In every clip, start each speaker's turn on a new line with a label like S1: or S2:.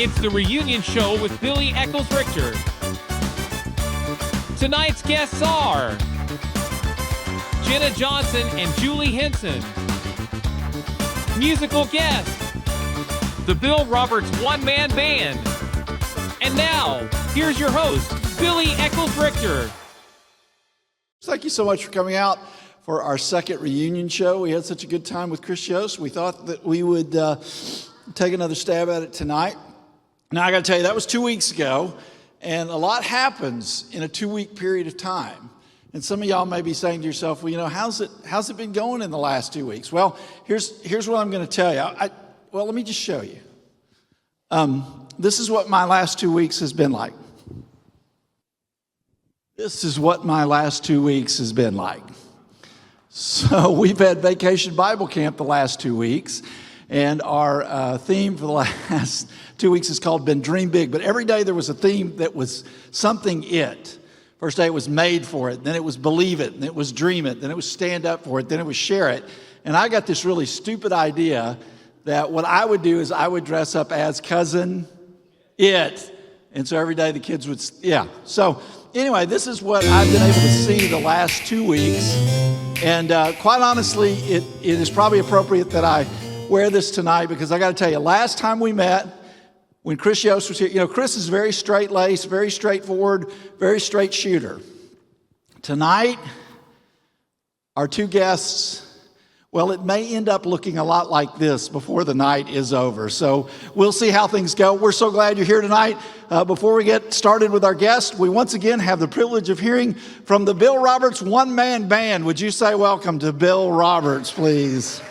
S1: It's the reunion show with Billy Eccles Richter. Tonight's guests are Jenna Johnson and Julie Henson. Musical guests, the Bill Roberts one-man band. And now, here's your host, Billy Eccles Richter.
S2: Thank you so much for coming out for our second reunion show. We had such a good time with Chris Yost. We thought that we would take another stab at it tonight. Now, I got to tell you, that was 2 weeks ago, and a lot happens in a 2-week period of time. And some of y'all may be saying to yourself, well, you know, how's it been going in the last 2 weeks? Well, here's what I'm going to tell you. Well, let me just show you. This is what my last 2 weeks has been like. This is what my last 2 weeks has been like. So we've had Vacation Bible Camp the last 2 weeks, and our theme for the last 2 weeks is called Been Dream Big. But every day there was a theme that was something it. First day it was made for it, then it was believe it, then it was dream it, then it was stand up for it, then it was share it. And I got this really stupid idea that what I would do is I would dress up as cousin it. And so every day the kids would, So anyway, this is what I've been able to see the last 2 weeks. And quite honestly, it is probably appropriate that I wear this tonight because I got to tell you, last time we met, when Chris Yost was here, you know, Chris is very straight-laced, very straightforward, very straight shooter. Tonight, our two guests, well, it may end up looking a lot like this before the night is over. So we'll see how things go. We're so glad you're here tonight. Before we get started with our guest, we once again have the privilege of hearing from the Bill Roberts one-man band. Would you say welcome to Bill Roberts, please?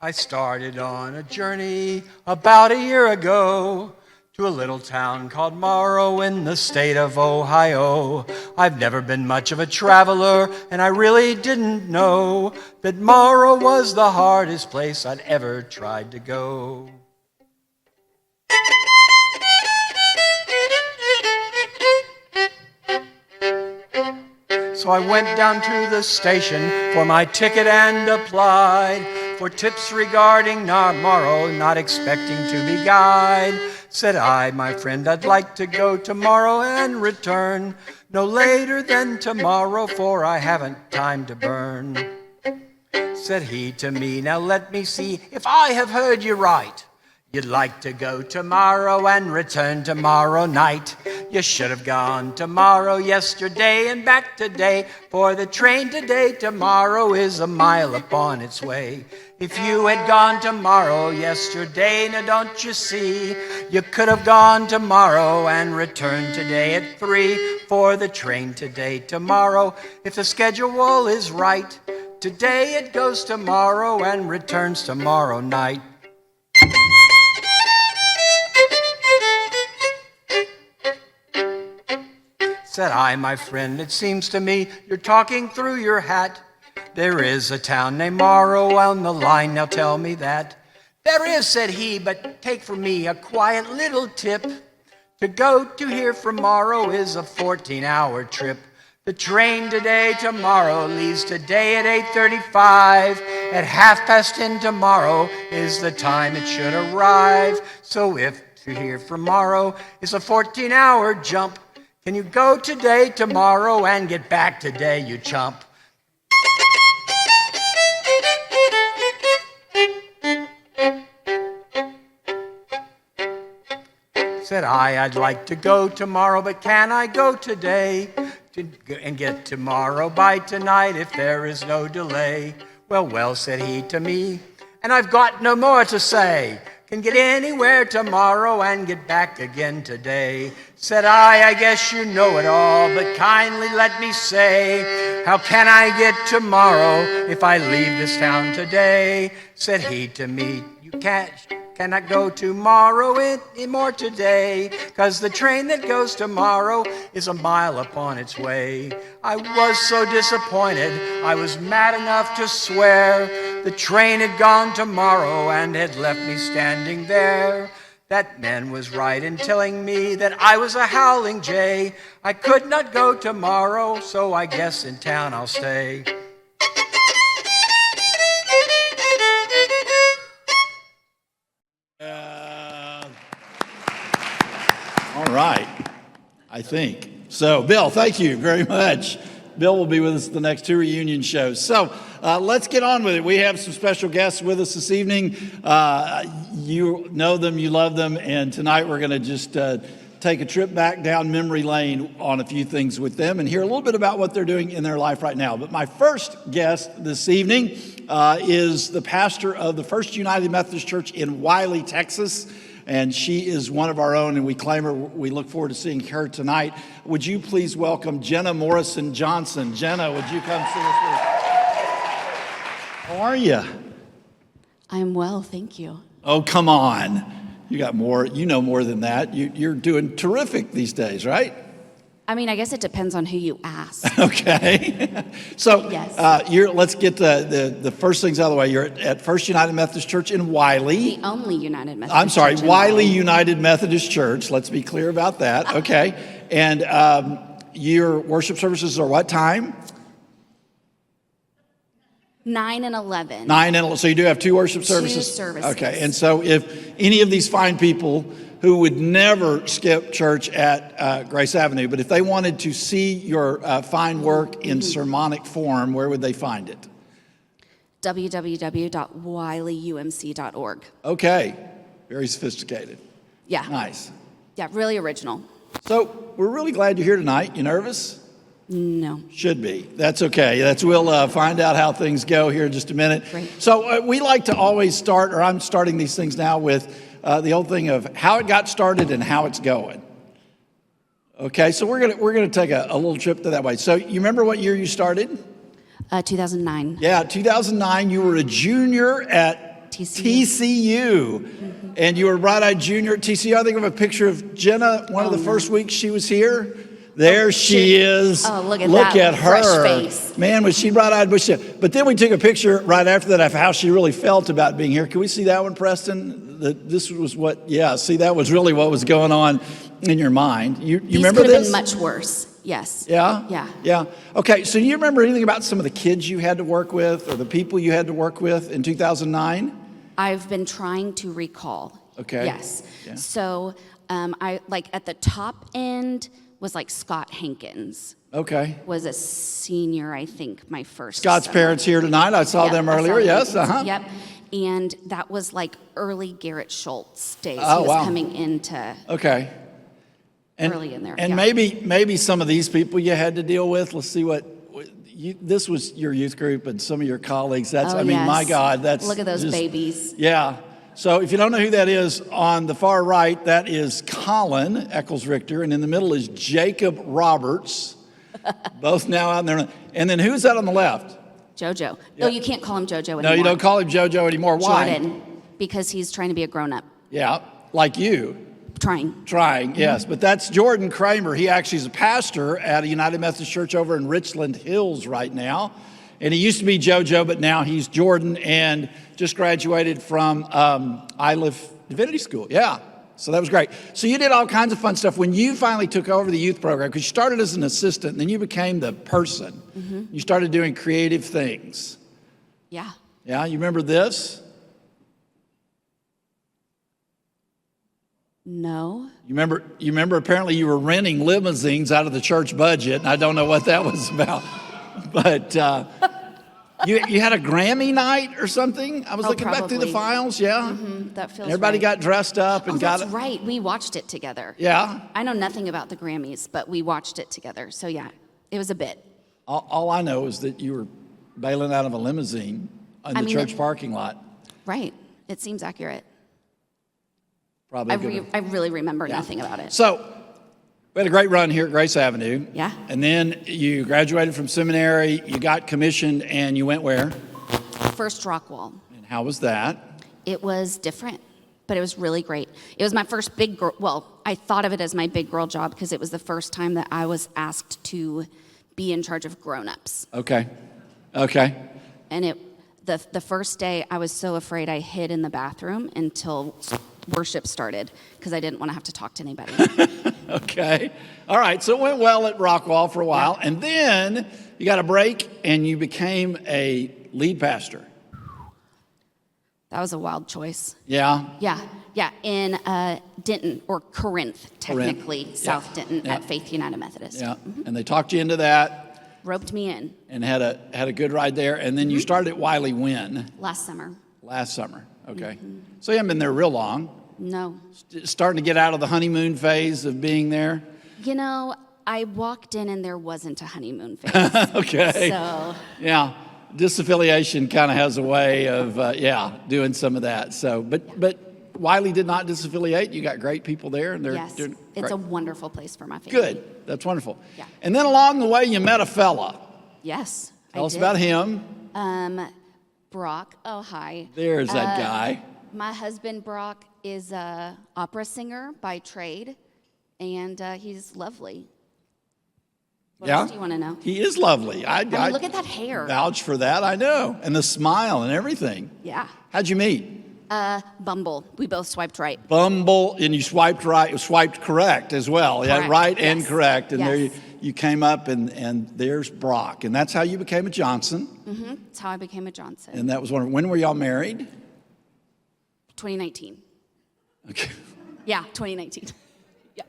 S3: I started on a journey about a year ago to a little town called Morrow in the state of Ohio. I've never been much of a traveler, and I really didn't know that Morrow was the hardest place I'd ever tried to go. So I went down to the station for my ticket and applied for tips regarding Morrow, not expecting to be guide. Said I, my friend, I'd like to go tomorrow and return no later than tomorrow, for I haven't time to burn. Said he to me, now let me see if I have heard you right. You'd like to go tomorrow and return tomorrow night. You should have gone tomorrow, yesterday, and back today, for the train today, tomorrow is a mile upon its way. If you had gone tomorrow, yesterday, now don't you see, you could have gone tomorrow and returned today at 3, for the train today, tomorrow, if the schedule is right, today it goes tomorrow and returns tomorrow night. Said I, my friend, it seems to me you're talking through your hat. There is a town named Morrow on the line, now tell me that. There is, said he, but take from me a quiet little tip. To go to here from Morrow is a 14-hour trip. The train today, tomorrow, leaves today at 8:35. At 10:30 tomorrow is the time it should arrive. So if to here from Morrow is a 14-hour jump, can you go today, tomorrow, and get back today, you chump? Said I'd like to go tomorrow, but can I go today? And get tomorrow by tonight if there is no delay. Well, said he to me, and I've got no more to say. Can get anywhere tomorrow and get back again today. Said I guess you know it all, but kindly let me say, how can I get tomorrow if I leave this town today? Said he to me, you cannot go tomorrow anymore today, 'cause the train that goes tomorrow is a mile upon its way. I was so disappointed, I was mad enough to swear the train had gone tomorrow and had left me standing there. That man was right in telling me that I was a howling jay. I could not go tomorrow, so I guess in town I'll stay.
S2: All right, I think. So, Bill, thank you very much. Bill will be with us at the next 2 reunion shows. So let's get on with it. We have some special guests with us this evening. You know them, you love them, and tonight we're going to just take a trip back down memory lane on a few things with them and hear a little bit about what they're doing in their life right now. But my first guest this evening is the pastor of the First United Methodist Church in Wiley, Texas. And she is one of our own, and we claim her. We look forward to seeing her tonight. Would you please welcome Jenna Morrison Johnson? Jenna, would you come see us? How are you?
S4: I'm well, thank you.
S2: Oh, come on. You got more. You know more than that. You're doing terrific these days, right?
S4: I mean, I guess it depends on who you ask.
S2: Okay. So
S4: Yes.
S2: Let's get the first things out of the way. You're at First United Methodist Church in Wiley.
S4: The only United Methodist
S2: I'm sorry,
S4: Church in
S2: Wiley United Methodist Church. Let's be clear about that. Okay. And your worship services are what time?
S4: 9 and 11.
S2: 9 and so you do have 2 worship services?
S4: 2 services.
S2: Okay. And so if any of these fine people who would never skip church at Grace Avenue, but if they wanted to see your fine work in sermonic form, where would they find it?
S4: www.wileyumc.org.
S2: Okay. Very sophisticated.
S4: Yeah.
S2: Nice.
S4: Yeah, really original.
S2: So we're really glad you're here tonight. You nervous?
S4: No.
S2: Should be. That's okay. We'll find out how things go here in just a minute.
S4: Great.
S2: So we like to always start, or I'm starting these things now with the old thing of how it got started and how it's going. Okay, so we're gonna take a little trip to that way. So you remember what year you started?
S4: 2009.
S2: Yeah, 2009. You were a junior at TCU.
S4: Mm-hmm.
S2: And you were a bright-eyed junior at TCU. I think of a picture of Jenna one of the first weeks she was here. There she is.
S4: Oh, look at
S2: look
S4: that
S2: at her.
S4: fresh face.
S2: Man, was she bright-eyed, bushy. But then we took a picture right after that of how she really felt about being here. Can we see that one, Preston? This was what, yeah, see, that was really what was going on in your mind. You remember
S4: could have
S2: this?
S4: been much worse. Yes.
S2: Yeah?
S4: Yeah.
S2: Yeah. Okay, so do you remember anything about some of the kids you had to work with or the people you had to work with in 2009?
S4: I've been trying to recall.
S2: Okay.
S4: Yes.
S2: Yeah.
S4: So I like at the top end was like Scott Hankins.
S2: Okay.
S4: Was a senior, I think, my first
S2: Scott's
S4: summer.
S2: parents here tonight. I saw
S4: Yep,
S2: them
S4: I saw
S2: earlier.
S4: them.
S2: Yes. Uh-huh.
S4: Yep. And that was like early Garrett Schultz days.
S2: Oh,
S4: he was
S2: wow.
S4: coming into
S2: Okay. And,
S4: early in there.
S2: And
S4: yeah.
S2: maybe some of these people you had to deal with. Let's see this was your youth group and some of your colleagues. That's,
S4: Oh,
S2: I mean,
S4: yes.
S2: my God, that's
S4: Look at those
S2: just,
S4: babies.
S2: Yeah. So if you don't know who that is, on the far right, that is Colin Eccles Richter, and in the middle is Jacob Roberts, both now out there. And then who's that on the left?
S4: JoJo.
S2: Yeah.
S4: No, you can't call him JoJo anymore.
S2: No, you don't call him JoJo anymore. Why?
S4: Jordan, because he's trying to be a grown-up.
S2: Yeah, like you.
S4: Trying,
S2: yes. But that's Jordan Kramer. He actually is a pastor at a United Methodist Church over in Richland Hills right now. And he used to be JoJo, but now he's Jordan and just graduated from Iliff Divinity School. Yeah, so that was great. So you did all kinds of fun stuff. When you finally took over the youth program, because you started as an assistant, and then you became the person. Mm-hmm. You started doing creative things.
S4: Yeah.
S2: Yeah, you remember this?
S4: No.
S2: You remember apparently you were renting limousines out of the church budget, and I don't know what that was about. But you had a Grammy night or something? I was looking back through the
S4: probably.
S2: files, yeah?
S4: Mm-hmm. That feels
S2: Everybody
S4: right.
S2: got dressed up and got
S4: that's right. We watched it together.
S2: Yeah?
S4: I know nothing about the Grammys, but we watched it together. So yeah, it was a bit.
S2: All I know is that you were bailing out of a limousine in the church parking lot.
S4: Right. It seems accurate.
S2: Probably
S4: I really remember nothing about it.
S2: So we had a great run here at Grace Avenue.
S4: Yeah.
S2: And then you graduated from seminary, you got commissioned, and you went where?
S4: First Rockwall.
S2: And how was that?
S4: It was different, but it was really great. It was my first big girl. Well, I thought of it as my big girl job because it was the first time that I was asked to be in charge of grown-ups.
S2: Okay.
S4: And the first day I was so afraid I hid in the bathroom until worship started because I didn't want to have to talk to anybody.
S2: Okay. All right. So it went well at Rockwall for a while. And then you got a break and you became a lead pastor.
S4: That was a wild choice.
S2: Yeah.
S4: Yeah, in Denton, or Corinth, technically,
S2: Corinth.
S4: South Denton
S2: Yeah.
S4: at Faith United Methodist.
S2: Yeah. And they talked you into that
S4: Roped me in
S2: and had a good ride there. And then you started at Wiley when?
S4: last summer.
S2: Last summer. Okay. So you haven't been there real long.
S4: No.
S2: Starting to get out of the honeymoon phase of being there.
S4: You know, I walked in and there wasn't a honeymoon phase.
S2: Okay.
S4: So,
S2: Yeah. Disaffiliation kind of has a way of, doing some of that. So, but Wiley did not disaffiliate. You got great people there, and they're
S4: yes,
S2: doing
S4: it's
S2: great.
S4: a wonderful place for my family.
S2: Good. That's wonderful.
S4: Yeah.
S2: And then along the way, you met a fella.
S4: Yes,
S2: Tell
S4: I
S2: us
S4: did.
S2: about him.
S4: Brock. Oh, hi.
S2: There's that guy.
S4: My husband, Brock, is a opera singer by trade, and he's lovely. What else do you want to know?
S2: He is lovely. I
S4: mean, look at that hair.
S2: Vouch for that. I know. And the smile and everything.
S4: Yeah.
S2: How'd you meet?
S4: Bumble. We both swiped right.
S2: Bumble, and you swiped right, swiped correct as well. Yeah,
S4: Correct.
S2: right and
S4: Yes.
S2: correct. And there
S4: Yes.
S2: you came up, and there's Brock. And that's how you became a Johnson.
S4: That's how I became a Johnson.
S2: And that was wonderful. When were y'all married?
S4: 2019.
S2: Okay.
S4: Yeah, 2019. Yeah.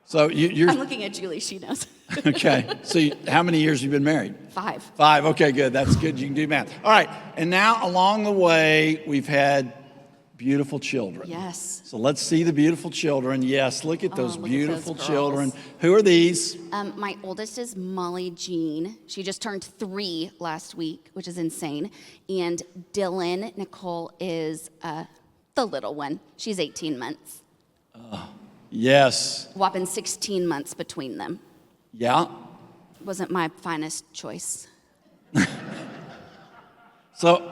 S2: So you're
S4: I'm looking at Julie. She knows.
S2: okay. So how many years have you been married?
S4: 5.
S2: 5. Okay, good. That's good. You can do math. All right. And now along the way, we've had beautiful children.
S4: Yes.
S2: So let's see the beautiful children. Yes, look at those
S4: look at
S2: beautiful
S4: those
S2: children.
S4: girls.
S2: Who are these?
S4: My oldest is Molly Jean. She just turned 3 last week, which is insane. And Dylan Nicole is the little one. She's 18 months.
S2: Yes.
S4: Whopping 16 months between them.
S2: Yeah.
S4: Wasn't my finest choice.
S2: So,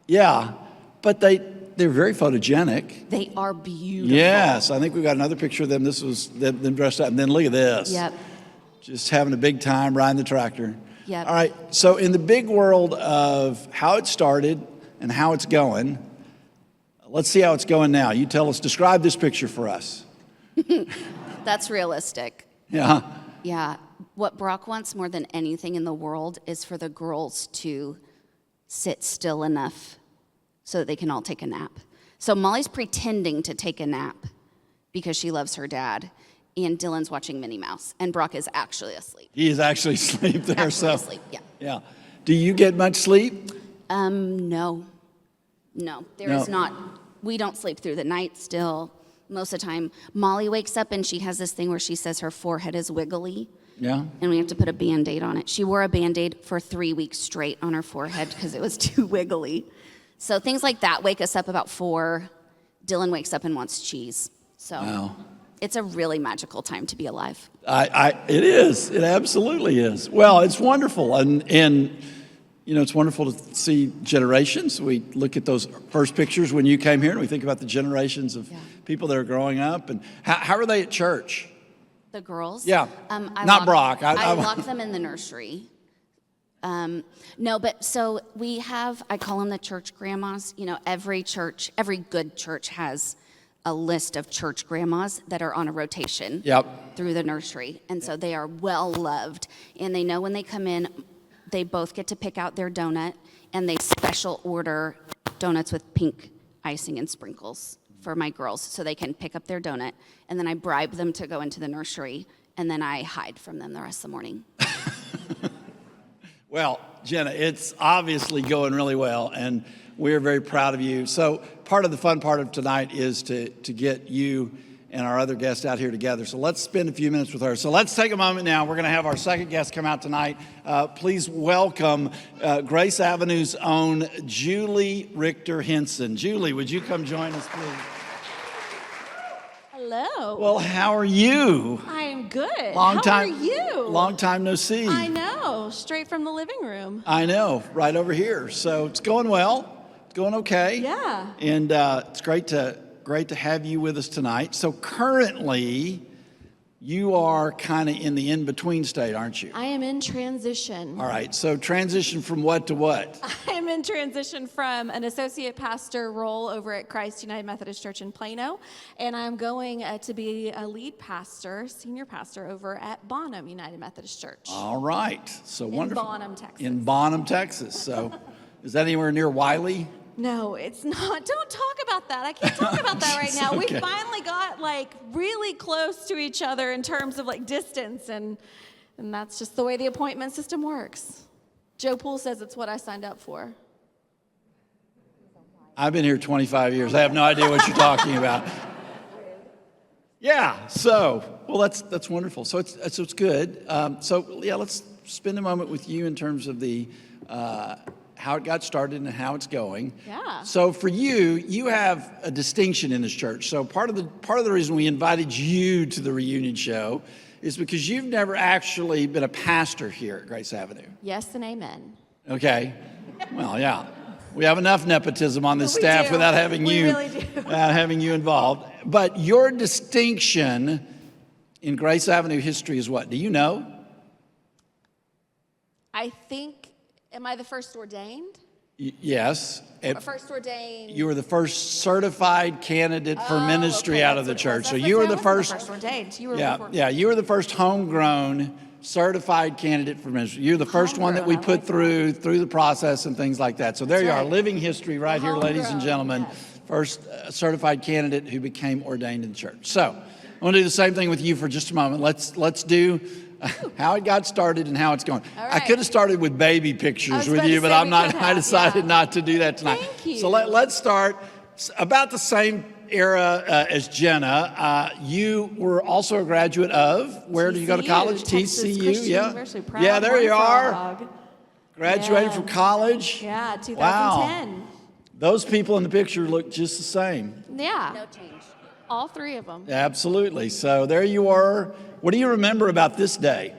S2: yeah. But they're very photogenic.
S4: They are beautiful.
S2: Yes. I think we got another picture of them. This was them dressed up. And then look at this.
S4: Yep.
S2: Just having a big time riding the tractor.
S4: Yep.
S2: All right. So in the big world of how it started and how it's going, let's see how it's going now. You tell us, describe this picture for us.
S4: That's realistic.
S2: Yeah.
S4: Yeah. What Brock wants more than anything in the world is for the girls to sit still enough so that they can all take a nap. So Molly's pretending to take a nap because she loves her dad, and Dylan's watching Minnie Mouse, and Brock is actually asleep.
S2: He is actually asleep there.
S4: Actually
S2: So
S4: asleep, yeah.
S2: Yeah. Do you get much sleep?
S4: No. There is
S2: No.
S4: not. We don't sleep through the night still. Most of the time, Molly wakes up and she has this thing where she says her forehead is wiggly.
S2: Yeah.
S4: And we have to put a Band-Aid on it. She wore a Band-Aid for 3 weeks straight on her forehead because it was too wiggly. So things like that wake us up about 4. Dylan wakes up and wants cheese. So
S2: Wow.
S4: it's a really magical time to be alive.
S2: It is. It absolutely is. Well, it's wonderful. And you know, it's wonderful to see generations. We look at those first pictures when you came here, and we think about the generations of people that are growing up. And how are they at church?
S4: The girls?
S2: Yeah.
S4: I
S2: Not
S4: lock-
S2: Brock.
S4: I lock them in the nursery. No, but so we have, I call them the church grandmas. You know, every good church has a list of church grandmas that are on a rotation through the nursery. And so they are well loved. And they know when they come in, they both get to pick out their donut, and they special order donuts with pink icing and sprinkles for my girls so they can pick up their donut. And then I bribe them to go into the nursery, and then I hide from them the rest of the morning.
S2: Well, Jenna, it's obviously going really well, and we're very proud of you. So part of the fun part of tonight is to get you and our other guest out here together. So let's spend a few minutes with her. So let's take a moment now. We're going to have our second guest come out tonight. Please welcome Grace Avenue's own Julie Richter Henson. Julie, would you come join us, please?
S5: Hello.
S2: Well, how are you?
S5: I am good.
S2: Long
S5: How
S2: time.
S5: are you?
S2: Long time no see.
S5: I know. Straight from the living room.
S2: I know, right over here. So it's going well. It's going okay.
S5: Yeah.
S2: And it's great to have you with us tonight. So currently, You are kind of in the in-between state, aren't you?
S5: I am in transition.
S2: All right, so transition from what to what?
S5: I am in transition from an associate pastor role over at Christ United Methodist Church in Plano, and I'm going to be a lead pastor, senior pastor over at Bonham United Methodist Church.
S2: All right, so wonderful.
S5: In Bonham, Texas.
S2: In Bonham, Texas. So is that anywhere near Wiley?
S5: No, it's not. Don't talk about that. I can't talk about that right now.
S2: Okay.
S5: We finally got like really close to each other in terms of like distance, and that's just the way the appointment system works. Joe Poole says it's what I signed up for.
S2: I've been here 25 years. I have no idea what you're talking about. Yeah, so, well, that's wonderful. So it's good. Let's spend a moment with you in terms of the how it got started and how it's going.
S5: Yeah.
S2: So for you have a distinction in this church. So part of the reason we invited you to the reunion show is because you've never actually been a pastor here at Grace Avenue.
S5: Yes and amen.
S2: Okay. Well, yeah. We have enough nepotism on this
S5: We
S2: staff
S5: do.
S2: without having
S5: We
S2: you
S5: really do.
S2: without having you involved. But your distinction in Grace Avenue history is what? Do you know?
S5: I think, am I the first ordained?
S2: Yes.
S5: First ordained.
S2: You were the first certified candidate for ministry
S5: okay,
S2: out of the
S5: that's what it
S2: church.
S5: was.
S2: So
S5: I was
S2: you were
S5: gonna
S2: the
S5: say I
S2: first.
S5: wasn't the first ordained. You were
S2: Yeah,
S5: before.
S2: yeah. You were the first homegrown certified candidate for ministry. You're the first one that we
S5: Homegrown, I
S2: put
S5: like
S2: through the process and things like that. So there you are,
S5: right.
S2: living history right here, ladies and
S5: Homegrown,
S2: gentlemen.
S5: yes.
S2: First certified candidate who became ordained in the church. So I want to do the same thing with you for just a moment. Let's do how it got started and how it's going.
S5: All
S2: I
S5: right.
S2: could have started with baby
S5: I
S2: pictures
S5: was
S2: with
S5: about
S2: you,
S5: to
S2: but
S5: say
S2: I'm
S5: we
S2: not.
S5: could
S2: I
S5: have,
S2: decided
S5: yeah.
S2: not to do that tonight.
S5: Thank you.
S2: So let's start about the same era as Jenna. You were also a graduate of, where did you go to
S5: TCU,
S2: college?
S5: Texas
S2: TCU,
S5: Christian
S2: yeah.
S5: University. Proud
S2: Yeah, there you
S5: Horned
S2: are.
S5: Frog.
S2: Graduated
S5: Yeah.
S2: from college.
S5: Yeah,
S2: Wow.
S5: 2010.
S2: Those people in the picture look just the same.
S5: Yeah.
S4: No change.
S5: All three of them.
S2: Absolutely. So there you were. What do you remember about this day?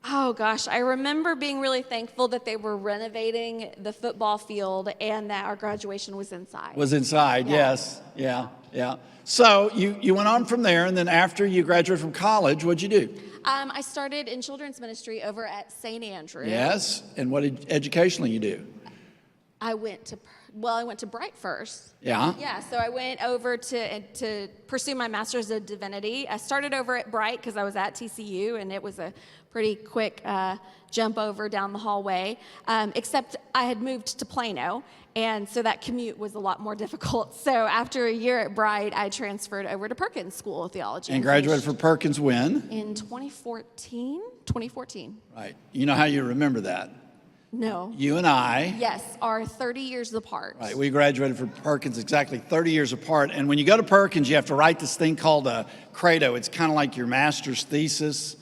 S5: Oh gosh, I remember being really thankful that they were renovating the football field and that our graduation was inside.
S2: Was inside,
S5: Yeah.
S2: yes. Yeah. So you went on from there, and then after you graduated from college, what'd you do?
S5: I started in children's ministry over at St. Andrew.
S2: Yes. And what educationally you do?
S5: I went to Bright first.
S2: Yeah.
S5: Yeah, so I went over to pursue my master's of divinity. I started over at Bright because I was at TCU, and it was a pretty quick jump over down the hallway, except I had moved to Plano, and so that commute was a lot more difficult. So after a year at Bright, I transferred over to Perkins School of Theology.
S2: And graduated from Perkins when?
S5: In 2014.
S2: Right. You know how you remember that?
S5: No.
S2: You and I.
S5: Yes, are 30 years apart.
S2: Right, we graduated from Perkins exactly 30 years apart. And when you go to Perkins, you have to write this thing called a credo. It's kind of like your master's thesis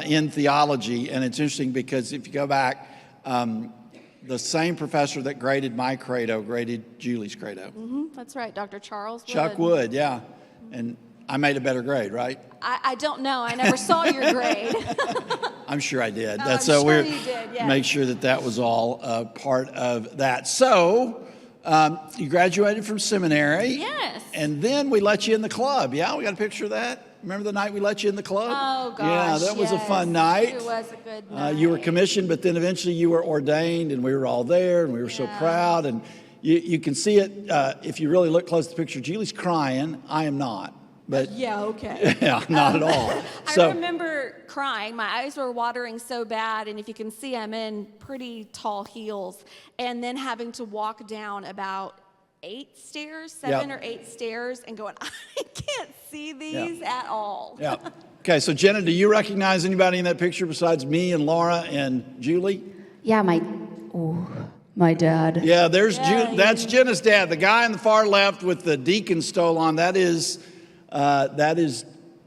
S2: in theology. And it's interesting because if you go back, the same professor that graded my credo graded Julie's credo.
S5: Mm-hmm, that's right, Dr. Charles Wood.
S2: Chuck Wood, yeah. And I made a better grade, right?
S5: I don't know. I never saw your grade.
S2: I'm sure I did.
S5: Oh,
S2: That's
S5: I'm
S2: so
S5: sure
S2: weird.
S5: you did, yes.
S2: Make sure that was all part of that. So you graduated from seminary.
S5: Yes.
S2: And then we let you in the club. Yeah, we got a picture of that. Remember the night we let you in the club?
S5: Oh, gosh.
S2: Yeah, that was a
S5: yes.
S2: fun night.
S5: It was a good night.
S2: You were commissioned, but then eventually you were ordained, and we were all there, and we were so
S5: Yeah.
S2: proud. And you can see it if you really look close at the picture. Julie's crying. I am not. But
S5: Yeah, okay.
S2: yeah, not at all.
S5: I remember crying. My eyes were watering so bad, and if you can see, I'm in pretty tall heels, and then having to walk down about 7 or 8 stairs, and going, I can't see these at all.
S2: Yeah. Okay, so Jenna, do you recognize anybody in that picture besides me and Laura and Julie?
S4: Yeah, my dad.
S2: Yeah, there's
S5: Yeah,
S2: that's Jenna's dad. The guy on the far left with the deacon stole on, that is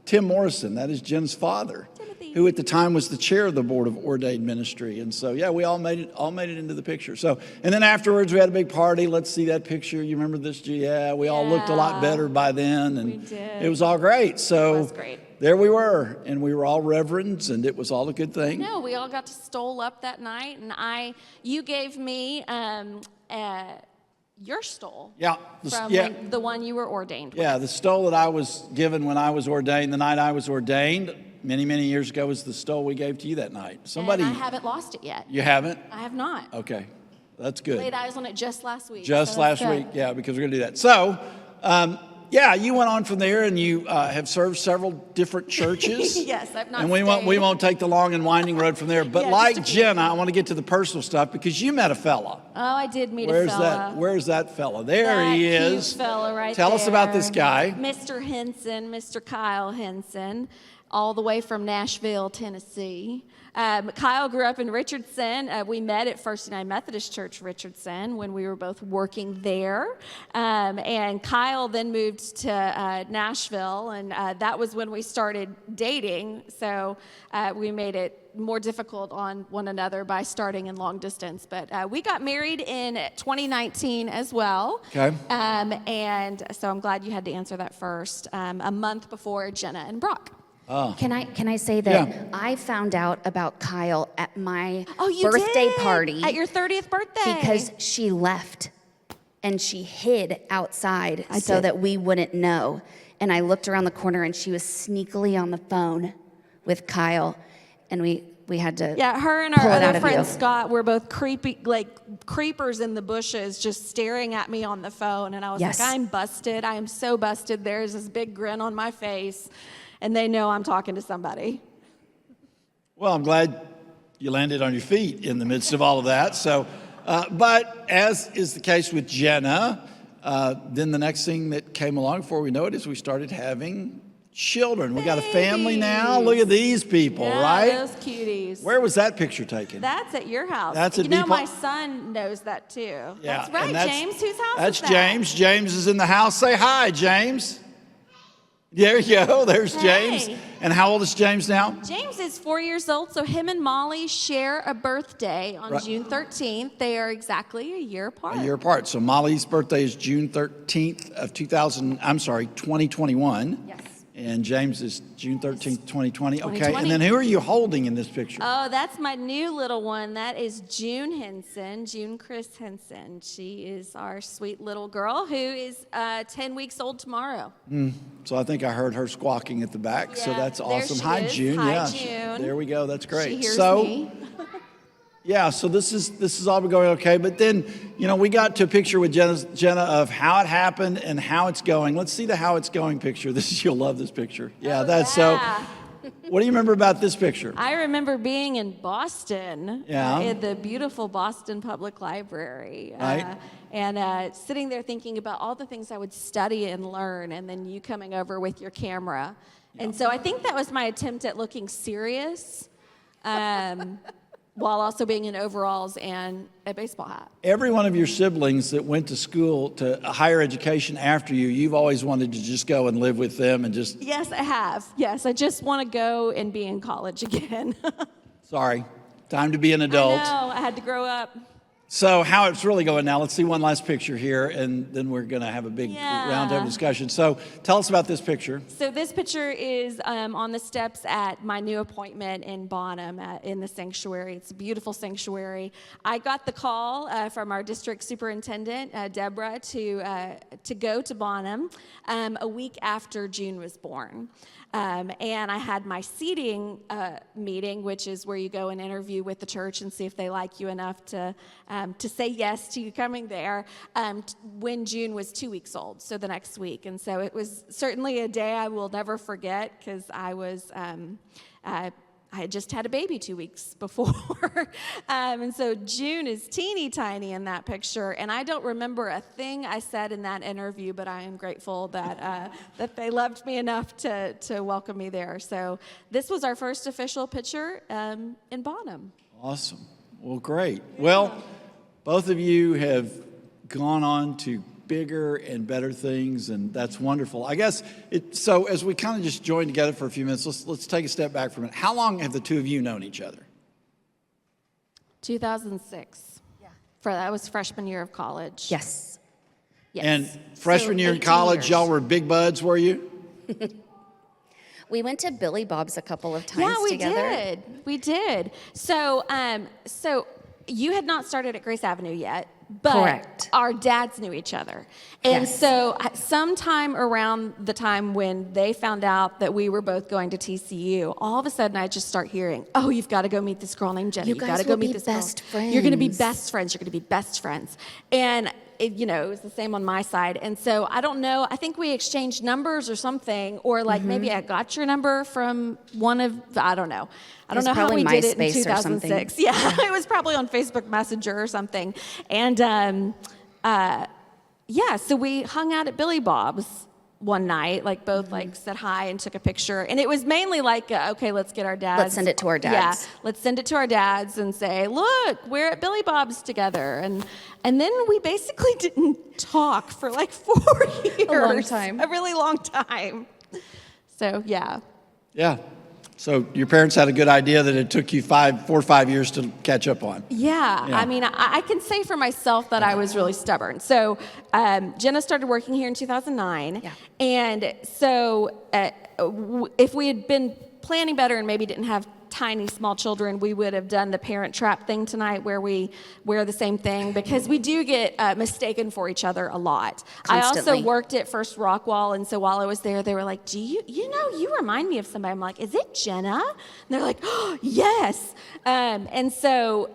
S2: Tim Morrison. That is Jen's father,
S5: Timothy.
S2: who at the time was the chair of the Board of Ordained Ministry. And so, yeah, we all made it into the picture. So, and then afterwards we had a big party. Let's see that picture. You remember this? Yeah, we all looked a lot
S5: Yeah.
S2: better by then, and
S5: We did.
S2: it was all great. So
S5: It was great.
S2: there we were, and we were all reverends, and it was all a good thing.
S5: No, we all got to stole up that night, and you gave me your stole.
S2: Yeah.
S5: From the one you were ordained with.
S2: Yeah, the stole that I was given when I was ordained, the night I was ordained, many, many years ago, was the stole we gave to you that night. Somebody.
S5: And I haven't lost it yet.
S2: You haven't?
S5: I have not.
S2: Okay, that's good.
S5: Laid eyes on it just last week.
S2: Just
S5: so
S2: last week, yeah, because we're going to do that. So, yeah, you went on from there, and you have served several different churches.
S5: Yes, I've not.
S2: And we won't take the long and winding road from there. But
S5: Yeah,
S2: like Jenna, I want to get to the personal stuff because you met a fella.
S5: Oh, I did meet a fella.
S2: Where's that fella? There he
S5: That
S2: is.
S5: cute fella right
S2: Tell
S5: there.
S2: us about this guy.
S5: Mr. Henson, Mr. Kyle Henson, all the way from Nashville, Tennessee. Kyle grew up in Richardson. We met at First United Methodist Church, Richardson, when we were both working there. And Kyle then moved to Nashville, and that was when we started dating. So we made it more difficult on one another by starting in long distance. But we got married in 2019 as well.
S2: Okay.
S5: And so I'm glad you had to answer that first. A month before Jenna and Brock.
S2: Oh.
S4: Can I say that
S2: Yeah.
S4: I found out about Kyle at my
S5: You
S4: birthday
S5: did?
S4: party
S5: At your 30th birthday.
S4: because she left and she hid outside so
S5: did.
S4: that we wouldn't know. And I looked around the corner and she was sneakily on the phone with Kyle, and we had to
S5: her and
S4: pull
S5: our
S4: it out
S5: other
S4: of
S5: friend
S4: you.
S5: Scott were both creepers in the bushes, just staring at me on the phone. And I was
S4: Yes.
S5: like, I'm busted. I am so busted. There's this big grin on my face. And they know I'm talking to somebody.
S2: Well, I'm glad you landed on your feet in the midst of all of that. So, but as is the case with Jenna, then the next thing that came along before we know it is we started having children. We got a family now. Look at these people, right?
S5: Those cuties.
S2: Where was that picture taken?
S5: That's at your house.
S2: That's at
S5: my
S2: Depot-
S5: son knows that too.
S2: Yeah,
S5: That's right,
S2: and
S5: James. Whose house
S2: That's
S5: is that?
S2: James. James is in the house. Say hi, James. There you go. There's James.
S5: Hey.
S2: And how old is James now?
S5: James is 4 years old, so him and Molly share a birthday on
S2: Right.
S5: June 13th. They are exactly a year apart.
S2: A year apart. So Molly's birthday is June 13th of 2021.
S5: Yes.
S2: And James is June 13th, 2020. Okay.
S5: 2020.
S2: And then who are you holding in this picture?
S5: Oh, that's my new little one. That is June Henson, June Chris Henson. She is our sweet little girl who is 10 weeks old tomorrow.
S2: So I think I heard her squawking at the back. So
S5: Yeah,
S2: that's
S5: there
S2: awesome.
S5: she
S2: Hi,
S5: is.
S2: June.
S5: Hi,
S2: Yeah.
S5: June.
S2: There we go. That's great.
S5: She hears
S2: so
S5: me.
S2: yeah, so this is all going okay. But then, we got to a picture with Jenna of how it happened and how it's going. Let's see the how it's going picture. You'll love this picture. Yeah, that's
S5: Yeah.
S2: so. What do you remember about this picture?
S5: I remember being in Boston,
S2: Yeah.
S5: at the beautiful Boston Public Library,
S2: Right.
S5: and sitting there thinking about all the things I would study and learn, and then you coming over with your camera. And so I think that was my attempt at looking serious, while also being in overalls and a baseball hat.
S2: Every one of your siblings that went to school to a higher education after you, you've always wanted to just go and live with them and just,
S5: Yes, I have. Yes, I just want to go and be in college again.
S2: sorry, time to be an adult.
S5: I know, I had to grow up.
S2: So how it's really going now, let's see one last picture here, and then we're going to have a big
S5: Yeah.
S2: roundtable discussion. So tell us about this picture.
S5: So this picture is on the steps at my new appointment in Bonham in the sanctuary. It's a beautiful sanctuary. I got the call from our district superintendent, Deborah, to go to Bonham a week after June was born. And I had my seating meeting, which is where you go and interview with the church and see if they like you enough to say yes to you coming there, when June was 2 weeks old, so the next week. And so it was certainly a day I will never forget, because I was I had just had a baby 2 weeks before. And so June is teeny tiny in that picture. And I don't remember a thing I said in that interview, but I am grateful that that they loved me enough to welcome me there. So this was our first official picture in Bonham.
S2: Awesome. Well, great. Well, both of you have gone on to bigger and better things, and that's wonderful. I guess so as we kind of just join together for a few minutes, let's take a step back for a minute. How long have the two of you known each other?
S5: 2006. Yeah. That was freshman year of college.
S4: Yes.
S5: Yes.
S2: And freshman
S5: So
S2: year in
S5: 18
S2: college,
S5: years.
S2: y'all were big buds, were you?
S4: We went to Billy Bob's a couple of times
S5: Yeah, we
S4: together.
S5: did. We did. So, so you had not started at Grace Avenue yet, but
S4: Correct.
S5: our dads knew each other. And
S4: Yes.
S5: so sometime around the time when they found out that we were both going to TCU, all of a sudden I just start hearing, oh, you've got to go meet this girl named Jenna.
S4: You
S5: You've
S4: guys
S5: got to
S4: will
S5: go meet
S4: be
S5: this
S4: best
S5: girl. You're going to be
S4: friends.
S5: best friends. You're going to be best friends. And it was the same on my side. And so I don't know, I think we exchanged numbers or something, or like maybe I got your number from one of, I don't know. I don't
S4: was
S5: know how we
S4: probably
S5: did it in
S4: MySpace or something.
S5: 2006. Yeah, it was probably on Facebook Messenger or something. And so we hung out at Billy Bob's one night, like both like said hi and took a picture. And it was mainly like, okay, let's get our dads.
S4: Let's send it to our dads.
S5: Yeah, let's send it to our dads and say, look, we're at Billy Bob's together. And then we basically didn't talk for like 4 years.
S4: A long time.
S5: A really long time. So, yeah.
S2: Yeah. So your parents had a good idea that it took you 4 or 5 years to catch up on.
S5: Yeah,
S2: Yeah.
S5: I mean, I can say for myself that I was really stubborn. So Jenna started working here in 2009.
S4: Yeah.
S5: And so if we had been planning better and maybe didn't have tiny, small children, we would have done the parent trap thing tonight where we wear the same thing, because we do get mistaken for each other a lot. I
S4: Constantly.
S5: also worked at First Rockwall, and so while I was there, they were like, do you remind me of somebody. I'm like, is it Jenna? And they're like, oh, yes. And so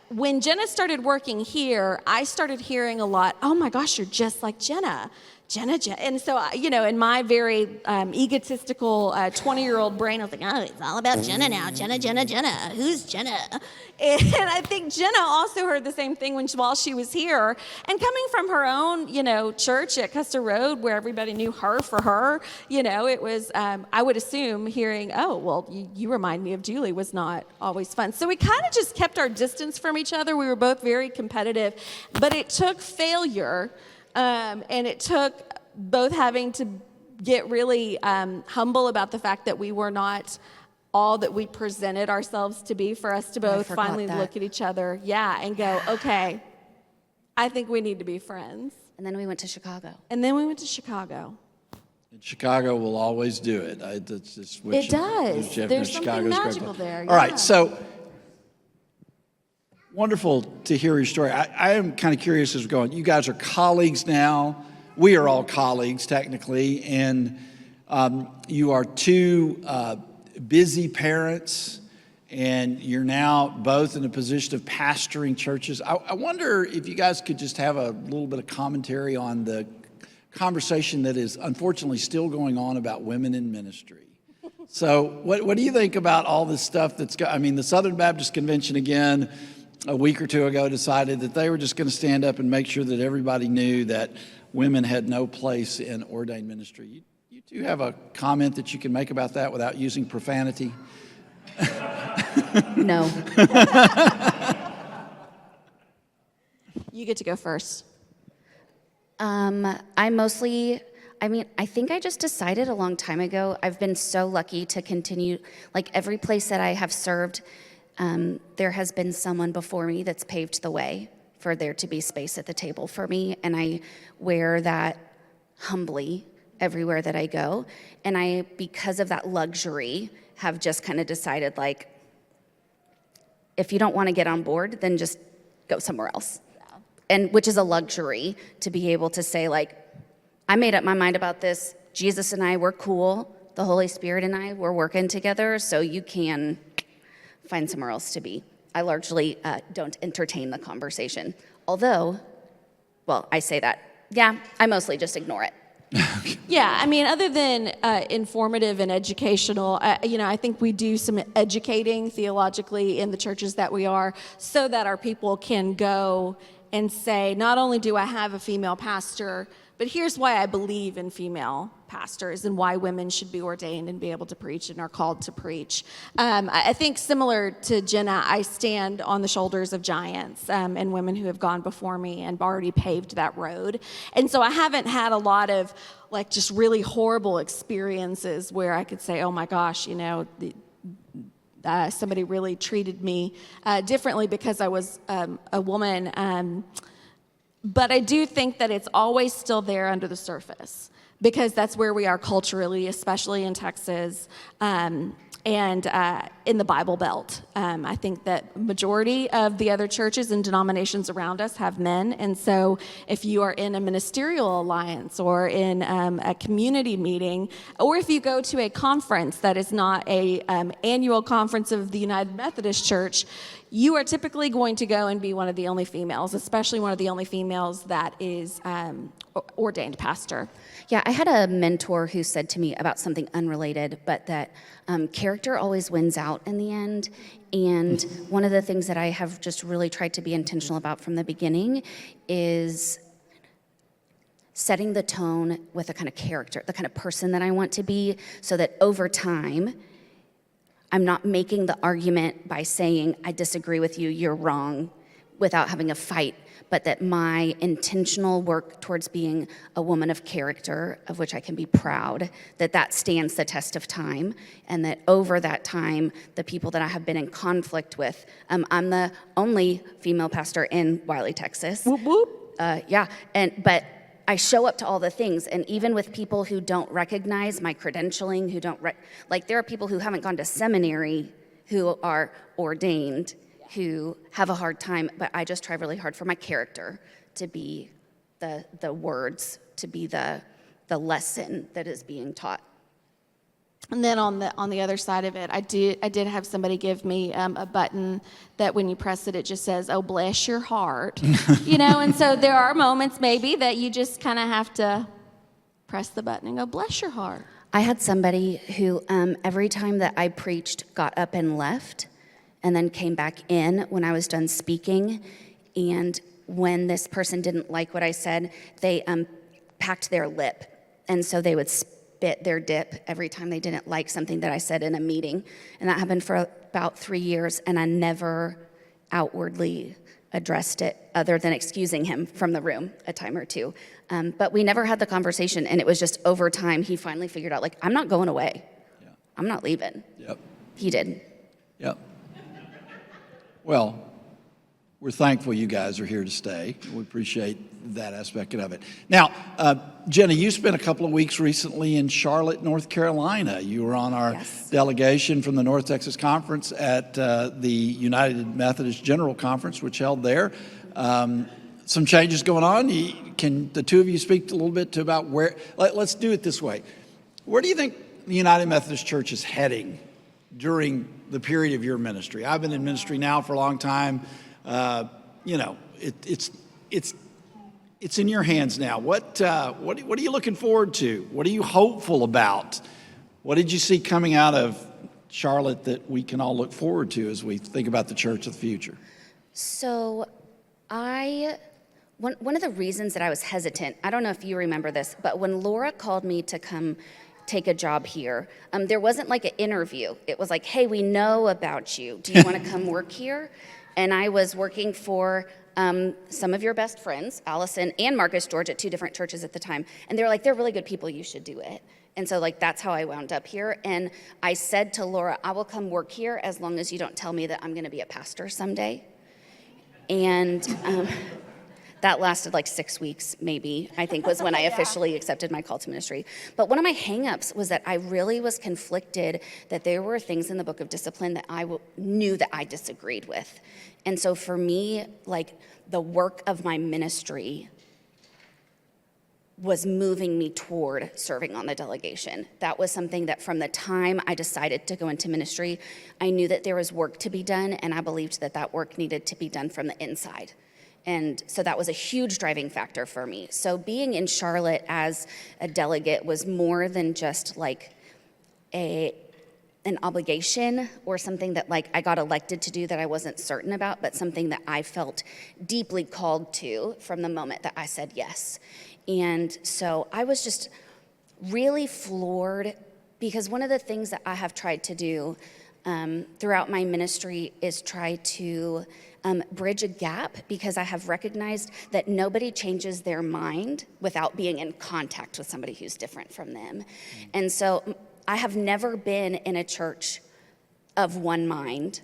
S5: when Jenna started working here, I started hearing a lot, oh my gosh, you're just like Jenna. Jenna. And so, in my very egotistical 20-year-old brain, I was like, oh, it's all about Jenna now. Jenna. Who's Jenna? And I think Jenna also heard the same thing while she was here. And coming from her own, church at Custer Road, where everybody knew her for her, it was, I would assume, hearing, oh, well, you remind me of Julie was not always fun. So we kind of just kept our distance from each other. We were both very competitive. But it took failure. And it took both having to get really humble about the fact that we were not all that we presented ourselves to be, for us to both
S4: forgot
S5: finally
S4: that.
S5: look at each other, and go, okay, I think we need to be friends.
S4: And then we went to Chicago.
S5: And then we went to Chicago.
S2: And Chicago will always do it. That's just what
S5: It does.
S2: Jeff
S5: There's
S2: knows
S5: something
S2: Chicago's a great
S5: magical
S2: place.
S5: there,
S2: All right,
S5: yeah.
S2: so wonderful to hear your story. I am kind of curious as we're going. You guys are colleagues now. We are all colleagues, technically, and you are two busy parents, and you're now both in a position of pastoring churches. I wonder if you guys could just have a little bit of commentary on the conversation that is unfortunately still going on about women in ministry. So what do you think about all this stuff that's the Southern Baptist Convention, again, a week or two ago, decided that they were just going to stand up and make sure that everybody knew that women had no place in ordained ministry. You two have a comment that you can make about that without using profanity?
S4: No.
S5: You get to go first.
S4: I think I just decided a long time ago. I've been so lucky to continue, like every place that I have served, there has been someone before me that's paved the way for there to be space at the table for me, and I wear that humbly everywhere that I go. And I, because of that luxury, have just kind of decided, like, if you don't want to get on board, then just go somewhere else. And which is a luxury, to be able to say, like, I made up my mind about this. Jesus and I were cool. The Holy Spirit and I were working together, so you can find somewhere else to be. I largely don't entertain the conversation. Although, well, I say that. Yeah, I mostly just ignore it.
S5: Yeah, other than informative and educational, I think we do some educating theologically in the churches that we are, so that our people can go and say, not only do I have a female pastor, but here's why I believe in female pastors and why women should be ordained and be able to preach and are called to preach. I think similar to Jenna, I stand on the shoulders of giants and women who have gone before me and already paved that road. And so I haven't had a lot of like just really horrible experiences where I could say, oh my gosh, somebody really treated me differently because I was a woman. But I do think that it's always still there under the surface, because that's where we are culturally, especially in Texas. in the Bible Belt. I think that majority of the other churches and denominations around us have men, and so if you are in a ministerial alliance or in a community meeting, or if you go to a conference that is not a annual conference of the United Methodist Church, you are typically going to go and be one of the only females, especially one of the only females that is ordained pastor.
S4: Yeah, I had a mentor who said to me about something unrelated, but that character always wins out in the end. And one of the things that I have just really tried to be intentional about from the beginning is setting the tone with the kind of character, the kind of person that I want to be, so that over time, I'm not making the argument by saying, I disagree with you, you're wrong, without having a fight, but that my intentional work towards being a woman of character, of which I can be proud, that stands the test of time, and that over that time, the people that I have been in conflict with, I'm the only female pastor in Wiley, Texas.
S5: Whoop, whoop.
S4: But I show up to all the things, and even with people who don't recognize my credentialing, who don't, there are people who haven't gone to seminary who are ordained, who have a hard time, but I just try really hard for my character to be the words, to be the lesson that is being taught.
S5: And then on the other side of it, I did have somebody give me a button that when you press it, it just says, "Oh, bless your heart," And so there are moments maybe that you just kind of have to press the button and go, "Bless your heart."
S4: I had somebody who every time that I preached got up and left, and then came back in when I was done speaking. And when this person didn't like what I said, they packed their lip, and so they would spit their dip every time they didn't like something that I said in a meeting. And that happened for about 3 years, and I never outwardly addressed it other than excusing him from the room a time or two. But we never had the conversation, and it was just over time he finally figured out, I'm not going away.
S2: Yeah.
S4: I'm not leaving.
S2: Yep.
S4: He did.
S2: Yep. Well, we're thankful you guys are here to stay. We appreciate that aspect of it. Now, Jenna, you spent a couple of weeks recently in Charlotte, North Carolina. You were on our delegation from the North Texas Conference at the United Methodist General Conference, which held there. Some changes going on. Can the two of you speak a little bit about where, let's do it this way. Where do you think the United Methodist Church is heading during the period of your ministry? I've been in ministry now for a long time. It's in your hands now. What are you looking forward to? What are you hopeful about? What did you see coming out of Charlotte that we can all look forward to as we think about the church of the future?
S4: So one of the reasons that I was hesitant, I don't know if you remember this, but when Laura called me to come take a job here, there wasn't an interview. It was hey, we know about you. Do you want to come work here? And I was working for some of your best friends, Allison and Marcus George, at 2 different churches at the time. And they were they're really good people, you should do it. And so that's how I wound up here. And I said to Laura, I will come work here as long as you don't tell me that I'm going to be a pastor someday. And that lasted 6 weeks, maybe, I think, was when I officially accepted my call to ministry. But one of my hang-ups was that I really was conflicted that there were things in the book of discipline that I knew that I disagreed with. And so for me, the work of my ministry was moving me toward serving on the delegation. That was something that from the time I decided to go into ministry, I knew that there was work to be done, and I believed that work needed to be done from the inside. And so that was a huge driving factor for me. So being in Charlotte as a delegate was more than just an obligation or something that I got elected to do that I wasn't certain about, but something that I felt deeply called to from the moment that I said yes. And so I was just really floored, because one of the things that I have tried to do throughout my ministry is try to bridge a gap, because I have recognized that nobody changes their mind without being in contact with somebody who's different from them. And so I have never been in a church of one mind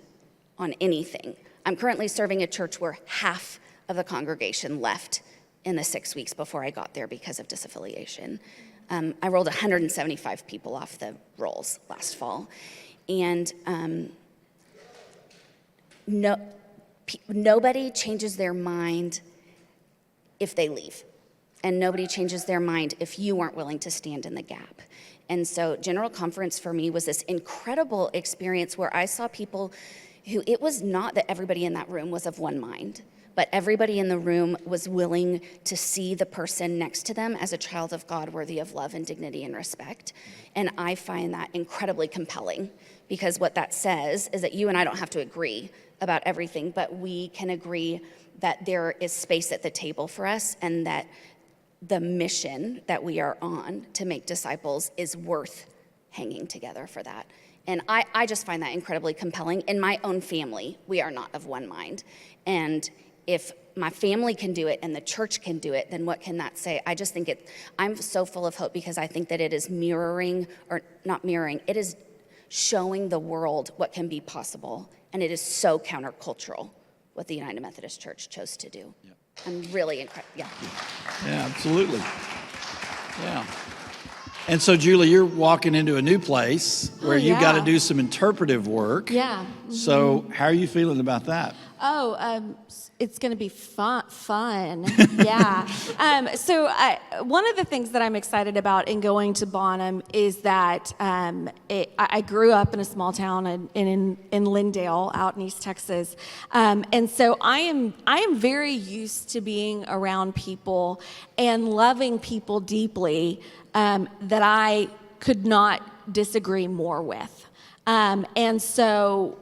S4: on anything. I'm currently serving a church where half of the congregation left in the 6 weeks before I got there because of disaffiliation. I rolled 175 people off the rolls last fall. And nobody changes their mind if they leave. And nobody changes their mind if you aren't willing to stand in the gap. And so General Conference for me was this incredible experience where I saw people who, it was not that everybody in that room was of one mind, but everybody in the room was willing to see the person next to them as a child of God worthy of love and dignity and respect. And I find that incredibly compelling, because what that says is that you and I don't have to agree about everything, but we can agree that there is space at the table for us, and that the mission that we are on to make disciples is worth hanging together for that. And I just find that incredibly compelling. In my own family, we are not of one mind. And if my family can do it and the church can do it, then what can that say? I just think I'm so full of hope, because I think that it is mirroring, or not mirroring, it is showing the world what can be possible. And it is so countercultural what the United Methodist Church chose to do. Yep. I'm really incredible. Yeah,
S2: absolutely. Yeah. And so, Julie, you're walking into a new place where you've got to do some interpretive work.
S5: Yeah. Mm-hmm.
S2: So how are you feeling about that?
S5: It's going to be fun. Yeah. One of the things that I'm excited about in going to Bonham is that I grew up in a small town in Lindale, out in East Texas, and so I am very used to being around people and loving people deeply, that I could not disagree more with, and so.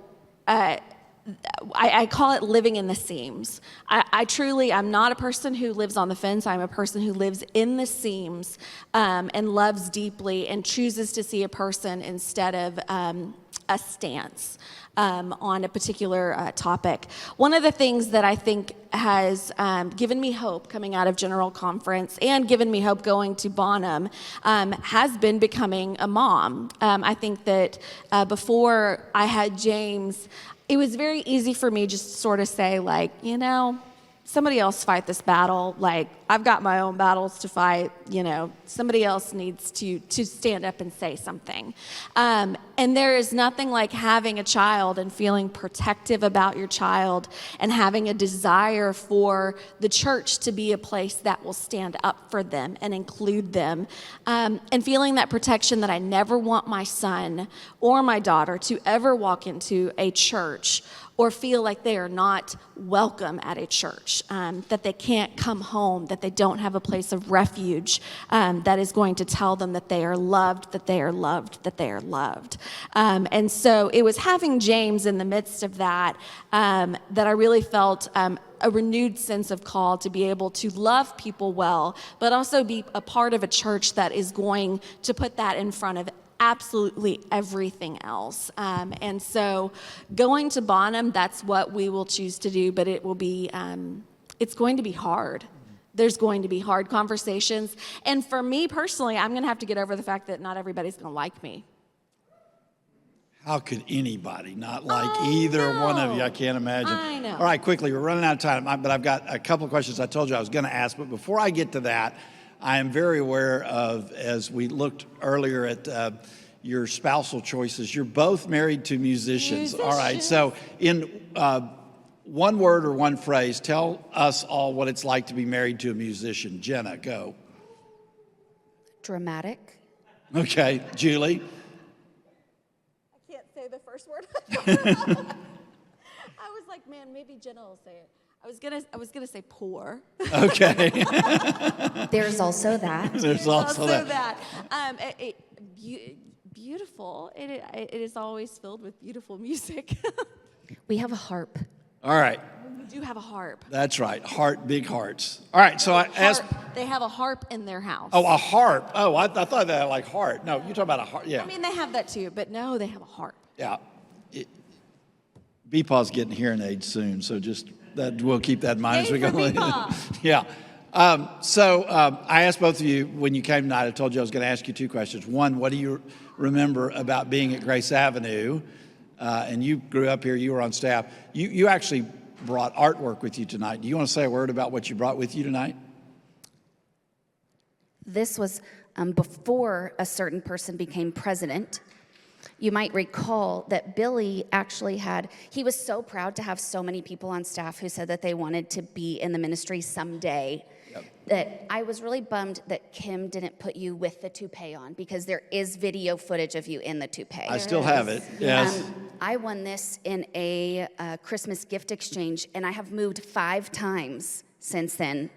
S5: I call it living in the seams. I'm not a person who lives on the fence. I'm a person who lives in the seams, and loves deeply and chooses to see a person instead of a stance on a particular topic. One of the things that I think has given me hope coming out of General Conference and given me hope going to Bonham has been becoming a mom. I think that before I had James, it was very easy for me just to sort of say, like, somebody else fight this battle. Like, I've got my own battles to fight. Somebody else needs to stand up and say something. And there is nothing like having a child and feeling protective about your child and having a desire for the church to be a place that will stand up for them and include them. And feeling that protection that I never want my son or my daughter to ever walk into a church or feel like they are not welcome at a church, that they can't come home, that they don't have a place of refuge that is going to tell them that they are loved, that they are loved, that they are loved. And so it was having James in the midst of that that I really felt a renewed sense of call to be able to love people well, but also be a part of a church that is going to put that in front of absolutely everything else. And so going to Bonham, that's what we will choose to do, but it will be, it's going to be hard. There's going to be hard conversations. And for me personally, I'm going to have to get over the fact that not everybody's going to like me.
S2: How could anybody not like either one of you? I can't imagine.
S5: I know.
S2: All right, quickly, we're running out of time, but I've got a couple of questions I told you I was going to ask. But before I get to that, I am very aware of, as we looked earlier at your spousal choices, you're both married to musicians. All right, so in one word or one phrase, tell us all what it's like to be married to a musician. Jenna, go.
S4: Dramatic.
S2: Okay, Julie.
S5: I can't say the first word. I was like, man, maybe Jenna will say it. I was gonna say poor.
S2: Okay.
S4: There's also that.
S2: There's also
S5: that. Beautiful. It is always filled with beautiful music.
S4: We have a harp.
S2: All right.
S5: We do have a harp.
S2: That's right. Big hearts. All right. So I asked.
S5: They have a harp in their house.
S2: Oh, a harp. Oh, I thought they had like heart. No, you're talking about a harp. Yeah.
S5: I mean, they have that too, but no, they have a harp.
S2: Yeah. B-Paw's getting hearing aids soon, so just that we'll keep that in mind as we go. Yeah. So I asked both of you when you came tonight. I told you I was going to ask you two questions. One, what do you remember about being at Grace Avenue? And you grew up here. You were on staff. You actually brought artwork with you tonight. Do you want to say a word about what you brought with you tonight?
S4: This was before a certain person became president. You might recall that Billy actually he was so proud to have so many people on staff who said that they wanted to be in the ministry someday. Yep. That I was really bummed that Kim didn't put you with the toupee on, because there is video footage of you in the toupee.
S2: I still have it, yes.
S4: I won this in a Christmas gift exchange, and I have moved 5 times since then,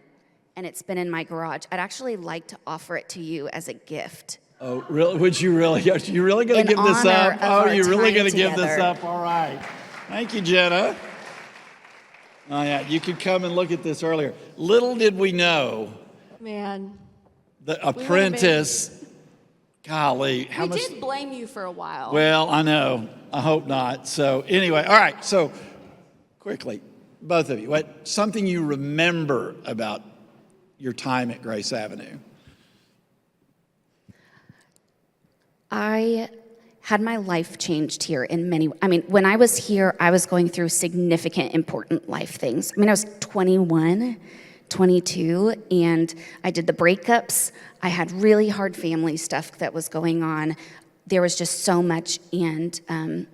S4: and it's been in my garage. I'd actually like to offer it to you as a gift.
S2: Oh, really? Would you really? Are you really going to give this up? Oh, you're really going to give this up? All right. Thank you, Jenna. Oh, yeah. You could come and look at this earlier. Little did we know.
S5: Man.
S2: The apprentice, golly.
S5: We did blame you for a while.
S2: Well, I know. I hope not. So anyway, all right. So quickly, both of you, something you remember about your time at Grace Avenue?
S4: I had my life changed here in many ways. I mean, when I was here, I was going through significant, important life things. I mean, I was 21, 22, and I did the breakups. I had really hard family stuff that was going on. There was just so much, and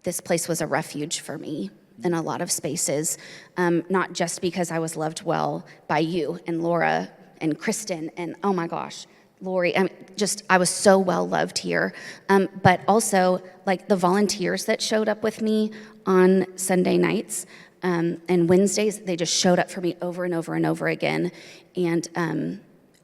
S4: this place was a refuge for me in a lot of spaces, not just because I was loved well by you and Laura and Kristen and, oh my gosh, Lori, I was so well loved here, but also like the volunteers that showed up with me on Sunday nights and Wednesdays, they just showed up for me over and over and over again, and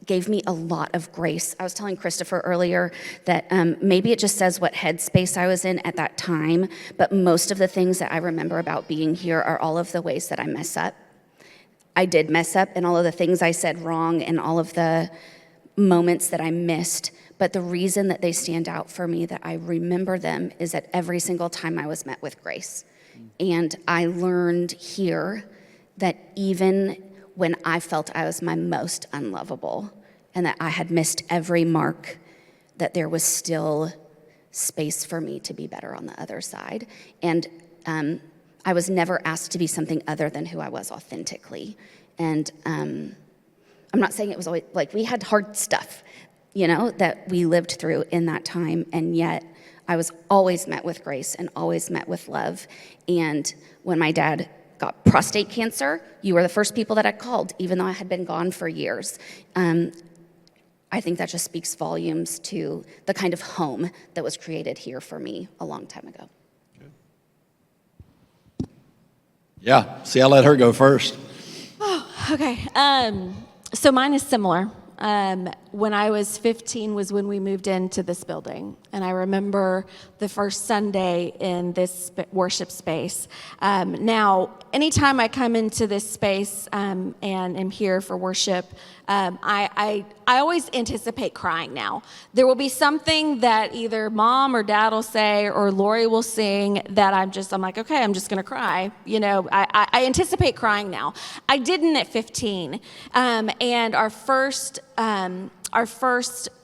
S4: gave me a lot of grace. I was telling Christopher earlier that maybe it just says what headspace I was in at that time, but most of the things that I remember about being here are all of the ways that I mess up. I did mess up, and all of the things I said wrong, and all of the moments that I missed, but the reason that they stand out for me, that I remember them, is that every single time I was met with grace. And I learned here that even when I felt I was my most unlovable and that I had missed every mark, that there was still space for me to be better on the other side. And I was never asked to be something other than who I was authentically. And I'm not saying it was always, like, we had hard stuff, that we lived through in that time, and yet I was always met with grace and always met with love. And when my dad got prostate cancer, you were the first people that I called, even though I had been gone for years. I think that just speaks volumes to the kind of home that was created here for me a long time ago.
S2: Yeah, see, I let her go first.
S5: Oh, okay. So mine is similar. When I was 15 was when we moved into this building. And I remember the first Sunday in this worship space. Now, anytime I come into this space and am here for worship, I always anticipate crying now. There will be something that either mom or dad will say or Lori will sing that I'm like, okay, I'm just going to cry. I anticipate crying now. I didn't at 15. And our first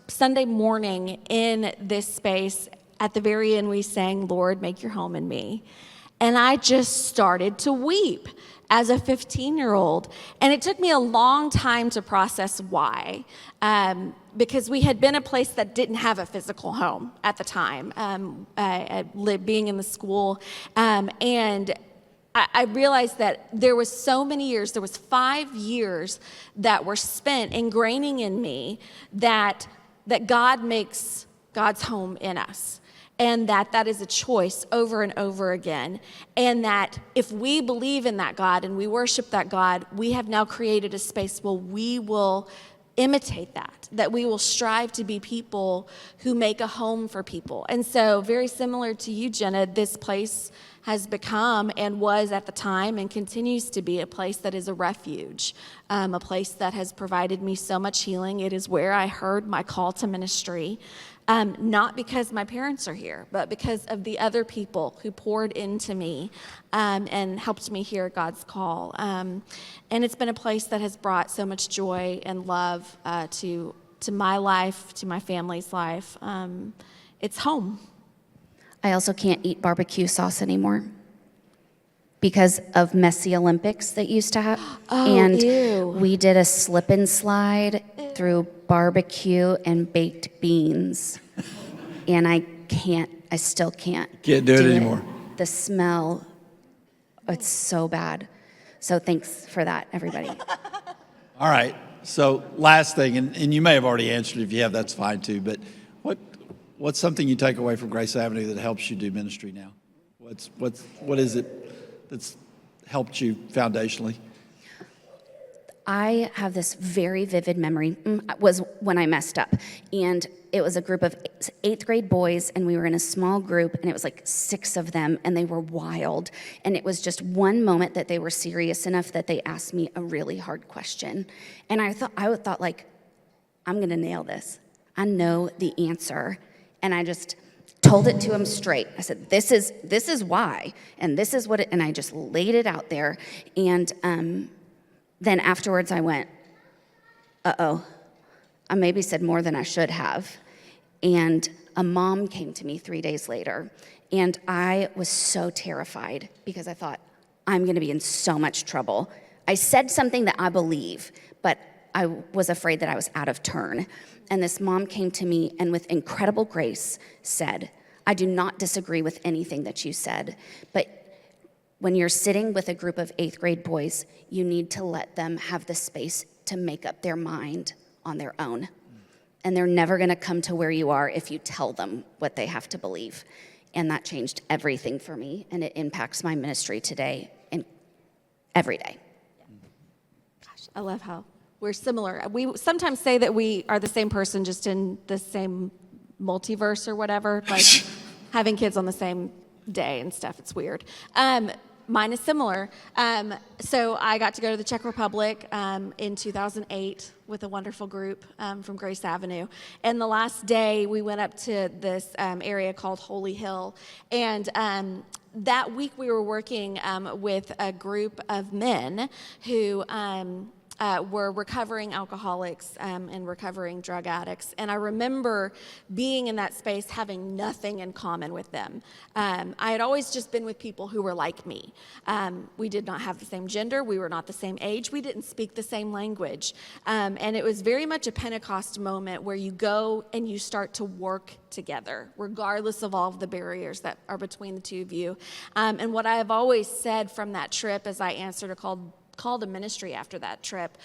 S5: Sunday morning in this space, at the very end, we sang, "Lord, make your home in me." And I just started to weep as a 15-year-old. And it took me a long time to process why, because we had been a place that didn't have a physical home at the time, being in the school. And I realized that there was so many years, there was 5 years that were spent ingraining in me that God makes God's home in us. And that is a choice over and over again. And that if we believe in that God and we worship that God, we have now created a space where we will imitate that we will strive to be people who make a home for people. And so very similar to you, Jenna, this place has become and was at the time and continues to be a place that is a refuge, a place that has provided me so much healing. It is where I heard my call to ministry, not because my parents are here, but because of the other people who poured into me and helped me hear God's call. And it's been a place that has brought so much joy and love to my life, to my family's life. It's home.
S4: I also can't eat barbecue sauce anymore because of messy Olympics that used to have.
S5: Oh,
S4: and
S5: ew.
S4: We did a slip and slide through barbecue and baked beans. And I can't, I still can't
S2: do it anymore.
S4: The smell, it's so bad. So thanks for that, everybody.
S2: All right. So last thing, and you may have already answered. If you have, that's fine too. But what's something you take away from Grace Avenue that helps you do ministry now? What is it that's helped you foundationally?
S4: I have this very vivid memory, was when I messed up. And it was a group of 8th grade boys, and we were in a small group, and it was like 6 of them, and they were wild. And it was just one moment that they were serious enough that they asked me a really hard question. And I thought like, I'm gonna nail this. I know the answer. And I just told it to them straight. I said, this is why, and this is what it, and I just laid it out there. And then afterwards I went, uh-oh, I maybe said more than I should have. And a mom came to me 3 days later, and I was so terrified because I thought, I'm gonna be in so much trouble. I said something that I believe, but I was afraid that I was out of turn. And this mom came to me and with incredible grace said, I do not disagree with anything that you said, but when you're sitting with a group of 8th grade boys, you need to let them have the space to make up their mind on their own. And they're never gonna come to where you are if you tell them what they have to believe. And that changed everything for me, and it impacts my ministry today and every day.
S5: Gosh, I love how we're similar. We sometimes say that we are the same person, just in the same multiverse or whatever, like having kids on the same day and stuff. It's weird. Mine is similar. So I got to go to the Czech Republic in 2008 with a wonderful group from Grace Avenue. And the last day, we went up to this area called Holy Hill. And that week, we were working with a group of men who were recovering alcoholics and recovering drug addicts. And I remember being in that space having nothing in common with them. I had always just been with people who were like me. We did not have the same gender. We were not the same age. We didn't speak the same language. And it was very much a Pentecost moment where you go and you start to work together, regardless of all of the barriers that are between the two of you. And what I have always said from that trip as I answered a call to ministry after that trip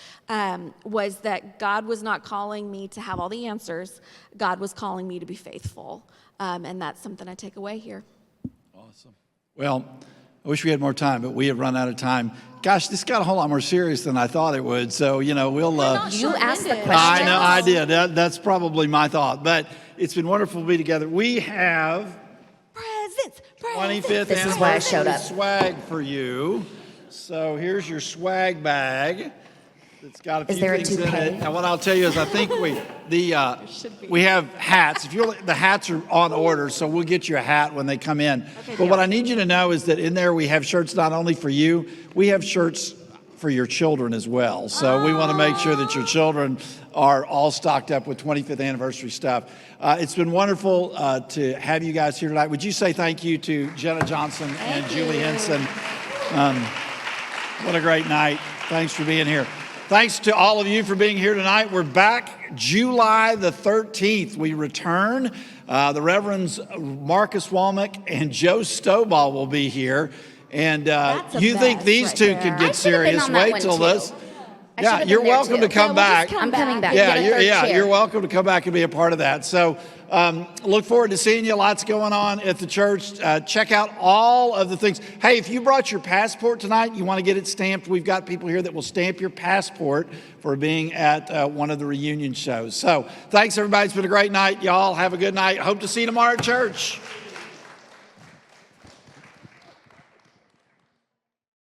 S5: was that God was not calling me to have all the answers. God was calling me to be faithful. And that's something I take away here.
S2: Awesome. Well, I wish we had more time, but we have run out of time. Gosh, this got a whole lot more serious than I thought it would. So, we'll...
S4: You asked the question.
S2: I know, I did. That's probably my thought. But it's been wonderful to be together. We have...
S5: Presents.
S2: 25th
S4: This is why I showed up.
S2: Swag for you. So here's your swag bag. It's got a few things in it. And what I'll tell you is, I think we have hats. The hats are on order, so we'll get you a hat when they come in. Okay, but what I need you to know is that in there we have shirts not only for you, we have shirts for your children as well. So we want to make sure that your children are all stocked up with 25th anniversary stuff. It's been wonderful to have you guys here tonight. Would you say thank you to Jenna Johnson and Julie Henson? What a great night. Thanks for being here. Thanks to all of you for being here tonight. We're back July the 13th. We return. The Reverends Marcus Walmack and Joe Stovall will be here. And you think these two can get serious? Wait till this. Yeah, you're welcome to come back.
S4: I'm coming back.
S2: Yeah, you're welcome to come back and be a part of that. So look forward to seeing you. Lots going on at the church. Check out all of the things. Hey, if you brought your passport tonight, you want to get it stamped, we've got people here that will stamp your passport for being at one of the reunion shows. So thanks, everybody. It's been a great night. Y'all have a good night. Hope to see you tomorrow at church.